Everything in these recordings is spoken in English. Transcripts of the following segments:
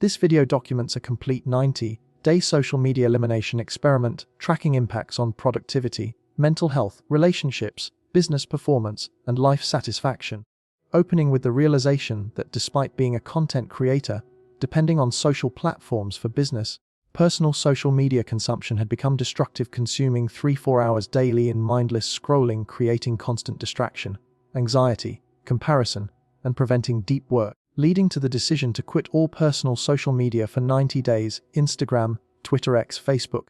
This video documents a complete 90-day social media elimination experiment, tracking impacts on productivity, mental health, relationships, business performance, and life satisfaction. Opening with the realization that despite being a content creator, depending on social platforms for business, personal social media consumption had become destructive, consuming 3-4 hours daily in mindless scrolling, creating constant distraction, anxiety, comparison, and preventing deep work, leading to the decision to quit all personal social media for 90 days, Instagram, Twitter X, Facebook,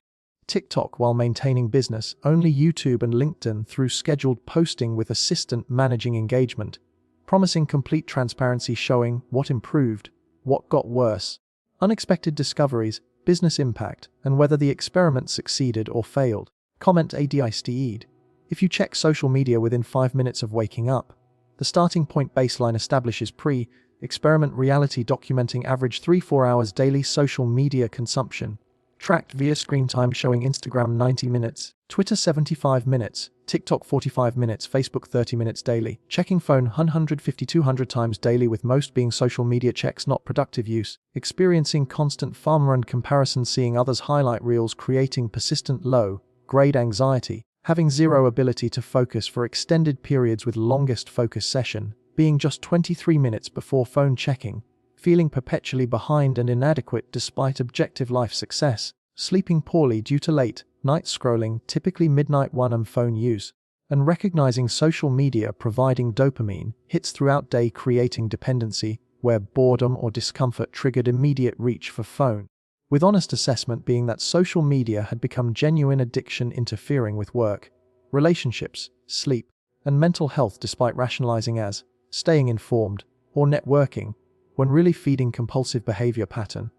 TikTok, while maintaining business, only YouTube and LinkedIn through scheduled posting with assistant managing engagement, promising complete transparency, showing what improved, what got worse, unexpected discoveries, business impact, and whether the experiment succeeded or failed. Comment ADISTED. If you check social media within 5 minutes of waking up, the starting point baseline establishes pre-experiment reality, documenting average 3-4 hours daily social media consumption, tracked via screen time, showing Instagram 90 minutes, Twitter 75 minutes, TikTok 45 minutes, Facebook 30 minutes daily, checking phone 150-200 times daily, with most being social media checks, not productive use, experiencing constant FOMO and comparison, seeing others' highlight reels, creating persistent low-grade anxiety, having zero ability to focus for extended periods, with longest focus session being just 23 minutes before phone checking, feeling perpetually behind and inadequate despite objective life success, sleeping poorly due to late night scrolling, typically midnight 1 am phone use, and recognizing social media providing dopamine hits throughout day, creating dependency where boredom or discomfort triggered immediate reach for phone, with honest assessment being that social media had become genuine addiction, interfering with work, relationships, sleep, and mental health, despite rationalizing as staying informed or networking, when really feeding compulsive behavior pattern.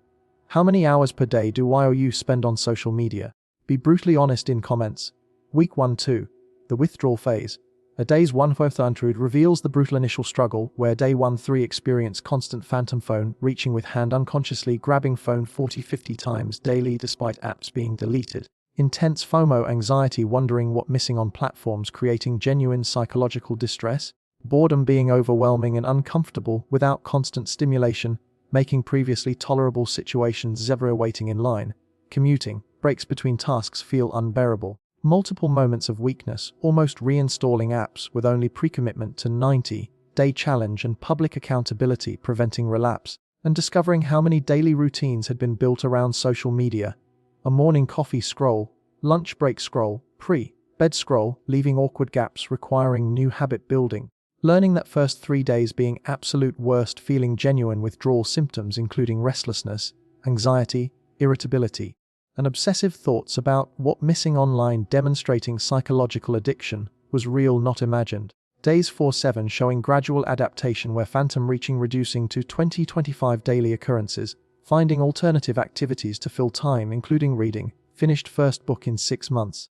How many hours per day do you spend on social media? Be brutally honest in comments. Week 1-2, the withdrawal phase. A day's 1/4 reveals the brutal initial struggle, where day 1-3 experience constant phantom phone reaching, with hand unconsciously grabbing phone 40-50 times daily despite apps being deleted. Intense FOMO anxiety, wondering what missing on platforms, creating genuine psychological distress. Boredom, being overwhelming and uncomfortable without constant stimulation, making previously tolerable situations, zero waiting in line, commuting, breaks between tasks feel unbearable. Multiple moments of weakness, almost reinstalling apps with only pre-commitment to 90-day challenge and public accountability, preventing relapse, and discovering how many daily routines had been built around social media. A morning coffee scroll, lunch break scroll, pre-bed scroll, leaving awkward gaps, requiring new habit building. Learning that first 3 days being absolute worst, feeling genuine withdrawal symptoms including restlessness, anxiety, irritability, and obsessive thoughts about what missing online, demonstrating psychological addiction was real, not imagined. Days 4-7 showing gradual adaptation, where phantom reaching reducing to 20-25 daily occurrences, finding alternative activities to fill time including reading, finished first book in 6 months,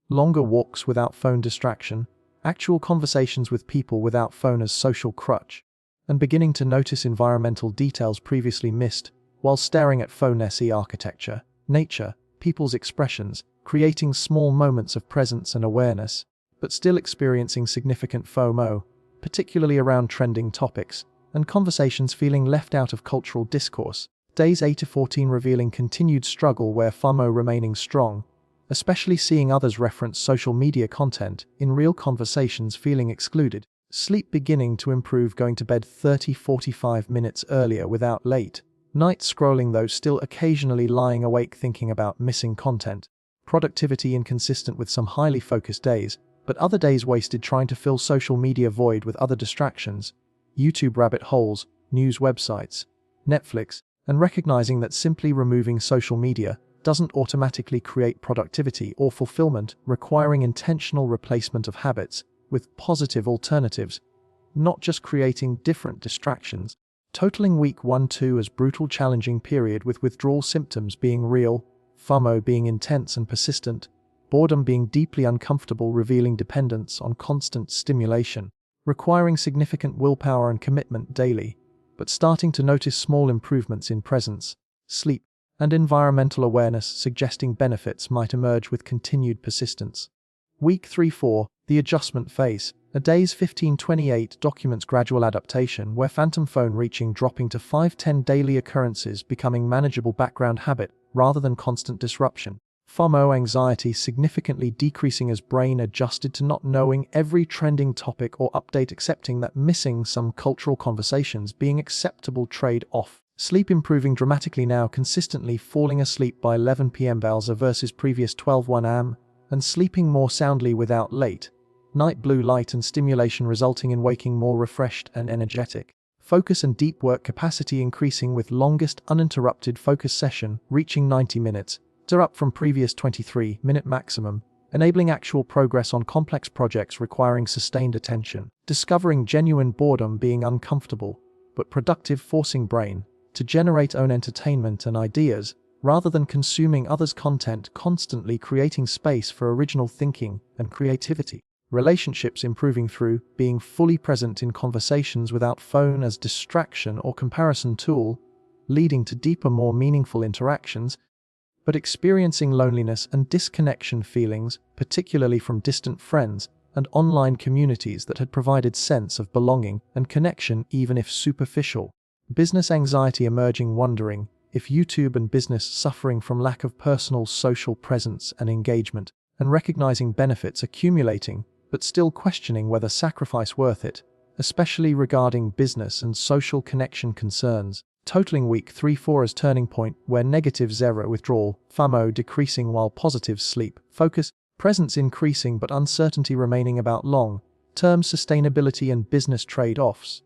longer walks without phone distraction, actual conversations with people without phone as social crutch, and beginning to notice environmental details previously missed while staring at phone. SE architecture, nature, people's expressions, creating small moments of presence and awareness, but still experiencing significant FOMO, particularly around trending topics, and conversations, feeling left out of cultural discourse. Days 8-14 revealing continued struggle, where FOMO remaining strong, especially seeing others reference social media content in real conversations, feeling excluded. Sleep beginning to improve, going to bed 30-45 minutes earlier without late night scrolling, though still occasionally lying awake thinking about missing content. Productivity inconsistent, with some highly focused days, but other days wasted trying to fill social media void with other distractions, YouTube rabbit holes, news websites, Netflix, and recognizing that simply removing social media doesn't automatically create productivity or fulfillment, requiring intentional replacement of habits with positive alternatives, not just creating different distractions. Totaling week 1-2 as brutal, challenging period, with withdrawal symptoms being real, FOMO being intense and persistent, boredom being deeply uncomfortable, revealing dependence on constant stimulation, requiring significant willpower and commitment daily, but starting to notice small improvements in presence, sleep, and environmental awareness, suggesting benefits might emerge with continued persistence. Week 3-4, the adjustment phase. A day's 15-28 documents gradual adaptation where phantom phone reaching dropping to 5-10 daily occurrences becoming manageable background habit rather than constant disruption. FOMO anxiety significantly decreasing as brain adjusted to not knowing every trending topic or update, accepting that missing some cultural conversations being acceptable trade-off. Sleep improving dramatically now, consistently falling asleep by 11 p.m. versus previous 12-1 am, and sleeping more soundly without late night blue light and stimulation resulting in waking more refreshed and energetic. Focus and deep work capacity increasing with longest uninterrupted focus session reaching 90 minutes. Up from previous 23-minute maximum, enabling actual progress on complex projects requiring sustained attention. Discovering genuine boredom being uncomfortable, but productive, forcing brain to generate own entertainment and ideas, rather than consuming others' content, constantly creating space for original thinking and creativity. Relationships improving through being fully present in conversations without phone as distraction or comparison tool, leading to deeper, more meaningful interactions, but experiencing loneliness and disconnection feelings, particularly from distant friends and online communities that had provided sense of belonging and connection even if superficial. Business anxiety emerging, wondering if YouTube and business suffering from lack of personal social presence and engagement, and recognizing benefits accumulating, but still questioning whether sacrifice worth it, especially regarding business and social connection concerns. Totaling week 3-4 as turning point where negative zero withdrawal, FOMO decreasing while positive sleep, focus, presence increasing but uncertainty remaining about long-term sustainability and business trade-offs.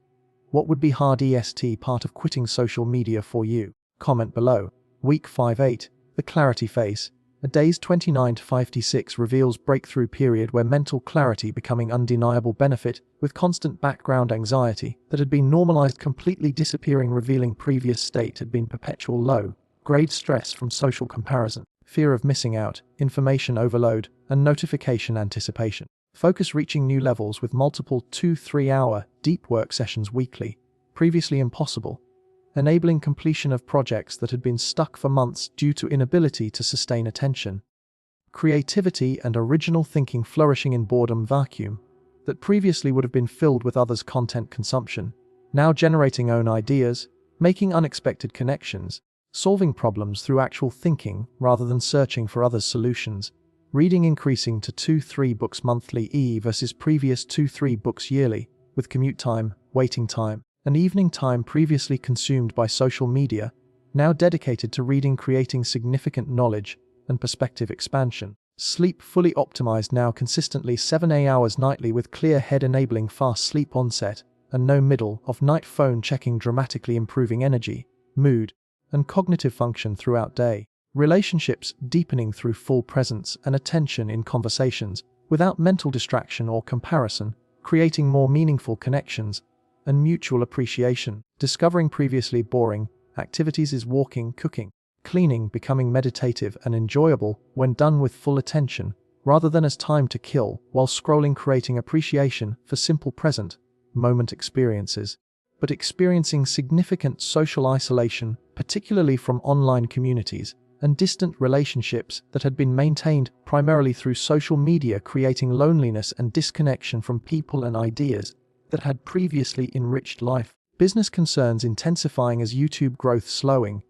What would be hard est part of quitting social media for you? Comment below. Week 5-8, the clarity phase. A day's 29-56 reveals breakthrough period where mental clarity becoming undeniable benefit, with constant background anxiety that had been normalized completely disappearing, revealing previous state had been perpetual low-grade stress from social comparison, fear of missing out, information overload, and notification anticipation. Focus reaching new levels with multiple 2-3 hour deep work sessions weekly, previously impossible, enabling completion of projects that had been stuck for months due to inability to sustain attention. Creativity and original thinking flourishing in boredom vacuum that previously would have been filled with others' content consumption, now generating own ideas, making unexpected connections, solving problems through actual thinking rather than searching for others' solutions. Reading increasing to 2-3 books monthly versus previous 2-3 books yearly, with commute time, waiting time, and evening time previously consumed by social media, now dedicated to reading, creating significant knowledge and perspective expansion. Sleep fully optimized now, consistently 7 hours nightly with clear head, enabling fast sleep onset and no middle of night phone checking, dramatically improving energy, mood, and cognitive function throughout day. Relationships deepening through full presence and attention in conversations without mental distraction or comparison, creating more meaningful connections and mutual appreciation. Discovering previously boring activities is walking, cooking, cleaning becoming meditative and enjoyable when done with full attention, rather than as time to kill while scrolling, creating appreciation for simple present moment experiences, but experiencing significant social isolation, particularly from online communities and distant relationships that had been maintained primarily through social media, creating loneliness and disconnection from people and ideas that had previously enriched life. Business concerns intensifying as YouTube growth slowing,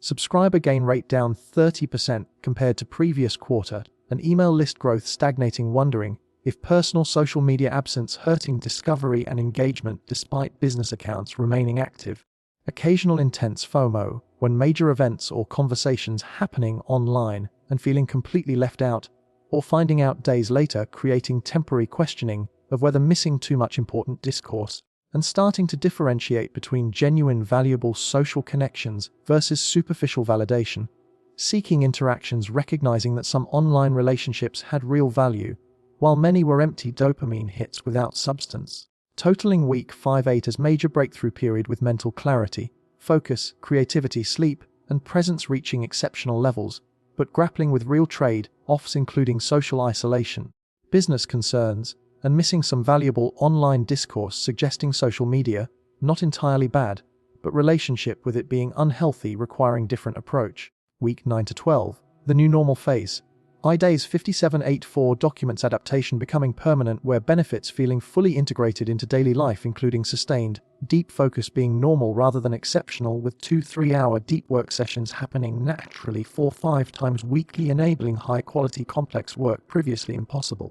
subscriber gain rate down 30% compared to previous quarter, and email list growth stagnating, wondering if personal social media absence hurting discovery and engagement despite business accounts remaining active. Occasional intense FOMO when major events or conversations happening online and feeling completely left out, or finding out days later, creating temporary questioning of whether missing too much important discourse, and starting to differentiate between genuine valuable social connections versus superficial validation, seeking interactions, recognizing that some online relationships had real value, while many were empty dopamine hits without substance. Totaling week 5-8 as major breakthrough period with mental clarity, focus, creativity, sleep, and presence reaching exceptional levels, but grappling with real trade-offs including social isolation, business concerns, and missing some valuable online discourse, suggesting social media, not entirely bad, but relationship with it being unhealthy, requiring different approach. Week 9-12, the new normal phase. IDAYS 5784 documents adaptation becoming permanent, where benefits feeling fully integrated into daily life, including sustained, deep focus being normal rather than exceptional, with 2-3 hour deep work sessions happening naturally 4-5 times weekly, enabling high-quality complex work previously impossible.